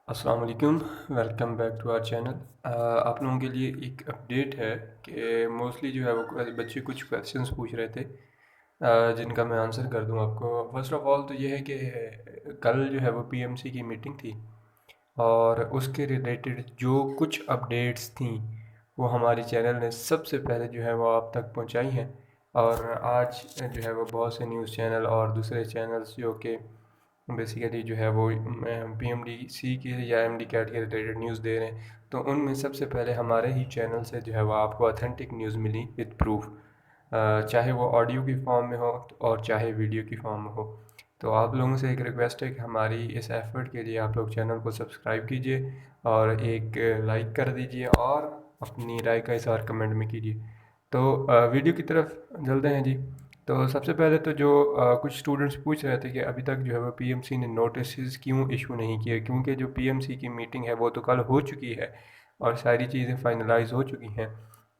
अस्सलाम वालेकुम। Welcome back to our channel. आप लोगों के लिए एक अपडेट है कि मोस्टली जो है वो बच्चे कुछ क्वेश्चंस पूछ रहे थे, जिनका मैं आंसर कर दूं आपको। फर्स्ट ऑफ ऑल तो ये है कि कल जो है वो पीएमसी की मीटिंग थी और उसके रिलेटेड जो कुछ अपडेट्स थी वो हमारे चैनल ने सबसे पहले जो है वो आप तक पहुंचाई हैं। और आज जो है वो बहुत से न्यूज़ चैनल और दूसरे चैनल्स जो कि बेसिकली जो है वो पीएमडीसी के या एमडी कैट के रिलेटेड न्यूज़ दे रहे हैं, तो उनमें सबसे पहले हमारे ही चैनल से जो है वो आपको ऑथेंटिक न्यूज़ मिली विद प्रूफ, चाहे वो ऑडियो की फॉर्म में हो और चाहे वीडियो की फॉर्म में हो। तो आप लोगों से एक रिक्वेस्ट है कि हमारी इस एफर्ट के लिए आप लोग चैनल को सब्सक्राइब कीजिए और एक लाइक कर दीजिए और अपनी राय का इज़हार कमेंट में कीजिए। तो वीडियो की तरफ चलते हैं जी। तो सबसे पहले तो जो कुछ स्टूडेंट्स पूछ रहे थे कि अभी तक जो है वो पीएमसी ने नोटिस क्यों इशू नहीं किए, क्योंकि जो पीएमसी की मीटिंग है वो तो कल हो चुकी है और सारी चीज़ें फाइनलाइज हो चुकी हैं।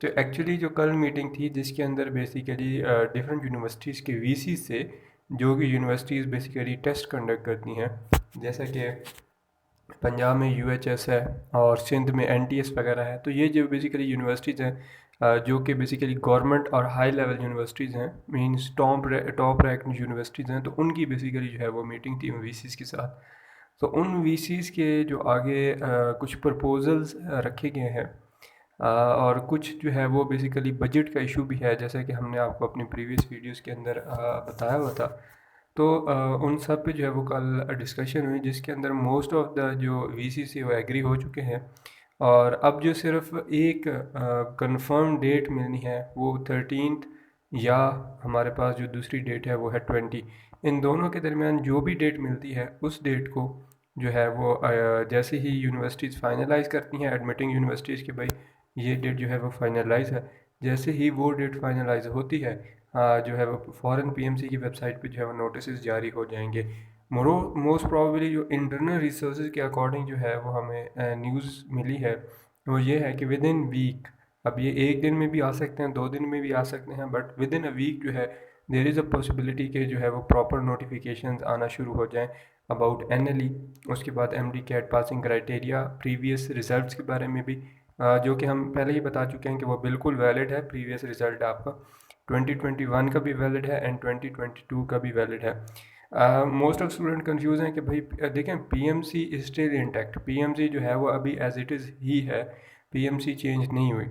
तो एक्चुअली जो कल मीटिंग थी जिसके अंदर बेसिकली डिफरेंट यूनिवर्सिटीज़ के वीसी से, जो कि यूनिवर्सिटीज़ बेसिकली टेस्ट कंडक्ट करती हैं, जैसा कि पंजाब में यूएचएस है और सिंध में एनटीएस वगैरह है। तो ये जो बेसिकली यूनिवर्सिटीज़ हैं, जो कि बेसिकली गवर्नमेंट और हाई लेवल यूनिवर्सिटीज़ हैं, मींस टॉप रैंक यूनिवर्सिटीज़ हैं, तो उनकी बेसिकली जो है वो मीटिंग थी वीसीज़ के साथ। तो उन वीसीज़ के जो आगे कुछ प्रपोजल्स रखे गए हैं, और कुछ जो है वो बेसिकली बजट का इशू भी है, जैसा कि हमने आपको अपनी प्रीवियस वीडियोस के अंदर बताया हुआ था। तो उन सब पे जो है वो कल डिस्कशन हुई, जिसके अंदर मोस्ट ऑफ द जो वीसी से वो एग्री हो चुके हैं। और अब जो सिर्फ एक कंफर्म डेट मिलनी है वो 13th, या हमारे पास जो दूसरी डेट है वो है 20। इन दोनों के दरमियान जो भी डेट मिलती है उस डेट को जो है वो जैसे ही यूनिवर्सिटीज़ फाइनलाइज करती हैं, एडमिटिंग यूनिवर्सिटीज़ के भाई ये डेट जो है वो फाइनलाइज है, जैसे ही वो डेट फाइनलाइज होती है, जो है वो फ़ौरन पीएमसी की वेबसाइट पे जो है वो नोटिस जारी हो जाएंगे। मोस्ट प्रोबेबली जो इंटरनल रिसोर्सेज के अकॉर्डिंग जो है वो हमें न्यूज़ मिली है वो ये है कि विद इन वीक, अब ये एक दिन में भी आ सकते हैं, 2 दिन में भी आ सकते हैं, बट विद इन अ वीक जो है देर इज़ अ पॉसिबिलिटी कि जो है वो प्रॉपर नोटिफिकेशंस आना शुरू हो जाएं अबाउट एनएलई। उसके बाद MDCAT passing criteria, previous results के बारे में भी, जो कि हम पहले ही बता चुके हैं कि वो बिल्कुल वैलिड है। प्रीवियस रिजल्ट आपका 2021 का भी वैलिड है एंड 2022 का भी वैलिड है। मोस्ट ऑफ स्टूडेंट कंफ्यूज हैं कि भाई देखें, PMC is still intact, PMC जो है वो अभी एज इट इज़ ही है, पीएमसी चेंज नहीं हुई।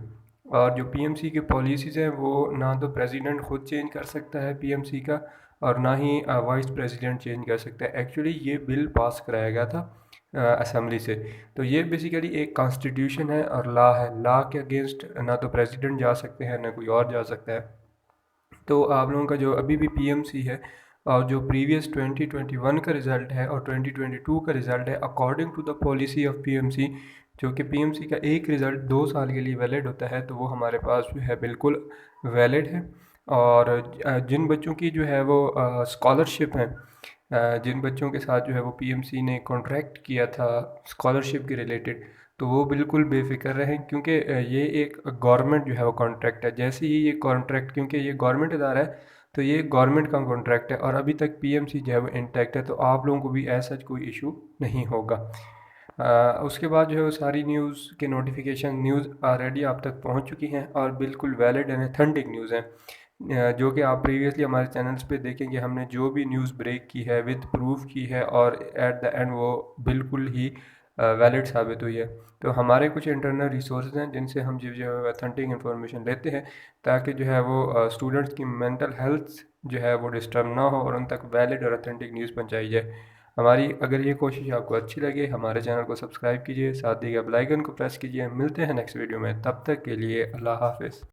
और जो पीएमसी की पॉलिसीज़ हैं वो ना तो प्रेसिडेंट खुद चेंज कर सकता है पीएमसी का, और ना ही वाइस प्रेसिडेंट चेंज कर सकता है। एक्चुअली ये बिल पास कराया गया था असेंबली से। तो ये बेसिकली एक कॉन्स्टिट्यूशन है और लॉ है, लॉ के अगेंस्ट ना तो प्रेसिडेंट जा सकते हैं ना कोई और जा सकता है। तो आप लोगों का जो अभी भी पीएमसी है और जो प्रीवियस 2021 का रिज़ल्ट है और 2022 का रिज़ल्ट है, according to the policy of PMC, जो कि पीएमसी का एक रिज़ल्ट 2 साल के लिए वैलिड होता है, तो वो हमारे पास जो है बिल्कुल वैलिड है। और जिन बच्चों की जो है वो स्कॉलरशिप हैं, जिन बच्चों के साथ जो है वो पीएमसी ने कॉन्ट्रैक्ट किया था स्कॉलरशिप के रिलेटेड, तो वो बिल्कुल बेफिक्र रहें, क्योंकि ये एक गवर्नमेंट जो है वो कॉन्ट्रैक्ट है। जैसे ही ये कॉन्ट्रैक्ट, क्योंकि ये गवर्नमेंट इदारा है, तो ये गवर्नमेंट का कॉन्ट्रैक्ट है और अभी तक पीएमसी जो है वो इंटैक्ट है, तो आप लोगों को भी ऐसा कोई इशू नहीं होगा। उसके बाद जो है वो सारी न्यूज़ के नोटिफिकेशन न्यूज़ ऑलरेडी आप तक पहुंच चुकी हैं और बिल्कुल वैलिड एंड ऑथेंटिक न्यूज़ हैं, जो कि आप प्रीवियसली हमारे चैनल्स पे देखेंगे। हमने जो भी न्यूज़ ब्रेक की है विद प्रूफ की है और एट द एंड वो बिल्कुल ही वैलिड साबित हुई है। तो हमारे कुछ इंटरनल रिसोर्स हैं जिनसे हम जो जो है ऑथेंटिक इन्फॉर्मेशन लेते हैं, ताकि जो है वो स्टूडेंट्स की मेंटल हेल्थ जो है वो डिस्टर्ब ना हो और उन तक वैलिड और ऑथेंटिक न्यूज़ पहुंचाई जाए। हमारी अगर ये कोशिश आपको अच्छी लगे, हमारे चैनल को सब्सक्राइब कीजिए, साथ ही बेल आइकन को प्रेस कीजिए। मिलते हैं नेक्स्ट वीडियो में, तब तक के लिए अल्लाह हाफ़िज़।